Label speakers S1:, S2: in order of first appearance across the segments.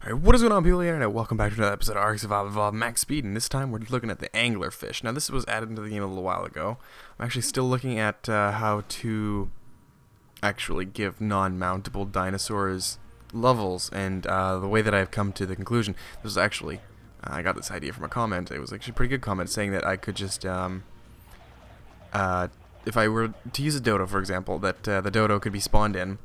S1: Alright, what is going on, people of the internet? Welcome back to another episode of Ark Max Speed, and this time we're looking at the anglerfish. Now, this was added into the game a little while ago. I'm actually still looking at how to actually give non-mountable dinosaurs levels, and the way that I've come to the conclusion, this was actually, I got this idea from a comment. It was actually a pretty good comment saying that I could just, if I were to use a dodo, for example, that the dodo could be spawned in,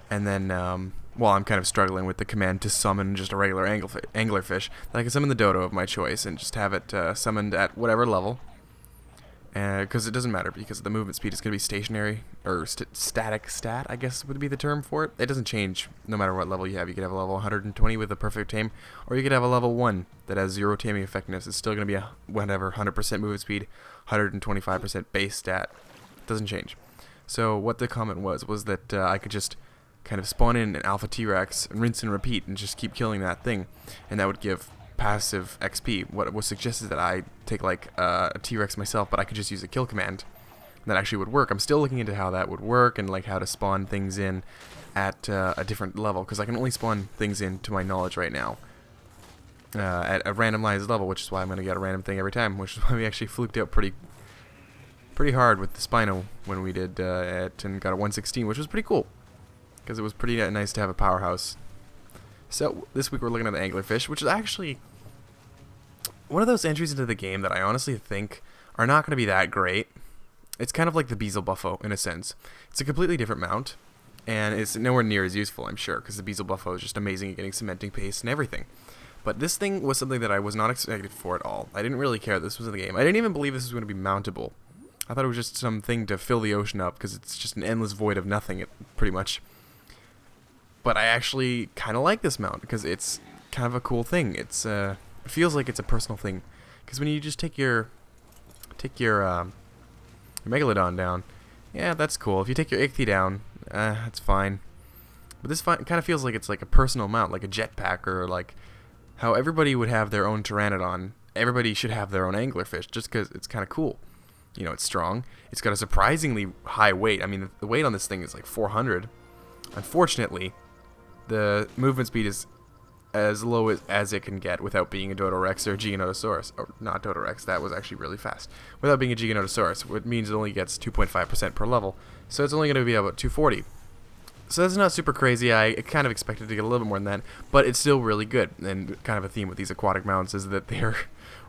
S1: and then, well, I'm kind of struggling with the command to summon just a regular anglerfish, that I can summon the dodo of my choice and just have it summoned at whatever level. Because it doesn't matter, because the movement speed is going to be stationary, or static stat, I guess would be the term for it. It doesn't change no matter what level you have. You could have a level 120 with a perfect tame, or you could have a level 1 that has 0 taming effectiveness. It's still going to be a whatever, 100% movement speed, 125% base stat. It doesn't change. So what the comment was that I could just kind of spawn in an alpha T-Rex and rinse and repeat and just keep killing that thing, and that would give passive XP. What was suggested is that I take like a T-Rex myself, but I could just use a kill command. That actually would work. I'm still looking into how that would work and like how to spawn things in at a different level, because I can only spawn things in, to my knowledge right now, at a randomized level, which is why I'm going to get a random thing every time, which is why we actually fluked out pretty hard with the Spino when we did it and got a 116, which was pretty cool, because it was pretty nice to have a powerhouse. So this week we're looking at the anglerfish, which is actually one of those entries into the game that I honestly think are not going to be that great. It's kind of like the Beezle Buffo in a sense. It's a completely different mount, and it's nowhere near as useful, I'm sure, because the Beezle Buffo is just amazing at getting cementing pace and everything. But this thing was something that I was not expected for at all. I didn't really care that this was in the game. I didn't even believe this was going to be mountable. I thought it was just something to fill the ocean up, because it's just an endless void of nothing, pretty much. But I actually kind of like this mount, because it's kind of a cool thing. It feels like it's a personal thing, because when you just take your Megalodon down, yeah, that's cool. If you take your Ichthy down, that's fine. But this kind of feels like it's like a personal mount, like a jetpack, or like how everybody would have their own Pteranodon. Everybody should have their own anglerfish, just because it's kind of cool. You know, it's strong. It's got a surprisingly high weight. I mean, the weight on this thing is like 400. Unfortunately, the movement speed is as low as it can get without being a Dodorex or a Giganotosaurus. Or not Dodorex, that was actually really fast. Without being a Giganotosaurus, which means it only gets 2.5% per level. So it's only going to be about 240. So that's not super crazy. I kind of expected to get a little bit more than that, but it's still really good. And kind of a theme with these aquatic mounts is that they're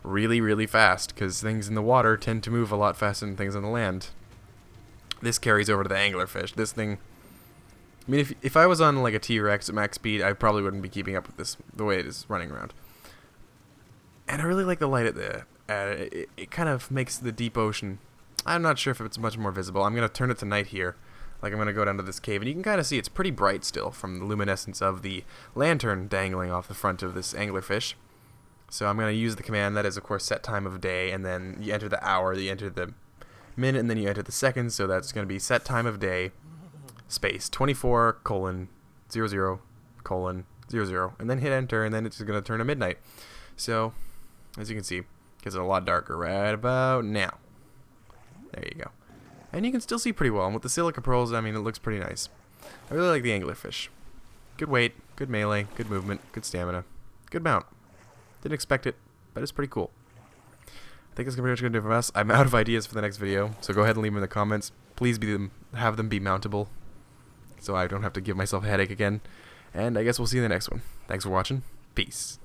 S1: really, really fast, because things in the water tend to move a lot faster than things on the land. This carries over to the anglerfish. This thing, I mean, if I was on like a T-Rex at max speed, I probably wouldn't be keeping up with this the way it is running around. And I really like the light at the it kind of makes the deep ocean, I'm not sure if it's much more visible. I'm going to turn it to night here. Like, I'm going to go down to this cave, and you can kind of see it's pretty bright still from the luminescence of the lantern dangling off the front of this anglerfish. So I'm going to use the command that is, of course, set time of day, and then you enter the hour, you enter the minute, and then you enter the second. So that's going to be set time of day, space 24:00:00, and then hit enter, and then it's going to turn to midnight. So, as you can see, it gets a lot darker right about now. There you go. And you can still see pretty well. And with the silica pearls, I mean, it looks pretty nice. I really like the anglerfish. Good weight, good melee, good movement, good stamina, good mount. Didn't expect it, but it's pretty cool. I think that's pretty much going to do it for us. I'm out of ideas for the next video, so go ahead and leave them in the comments. Please have them be mountable, so I don't have to give myself a headache again. And I guess we'll see you in the next one. Thanks for watching. Peace.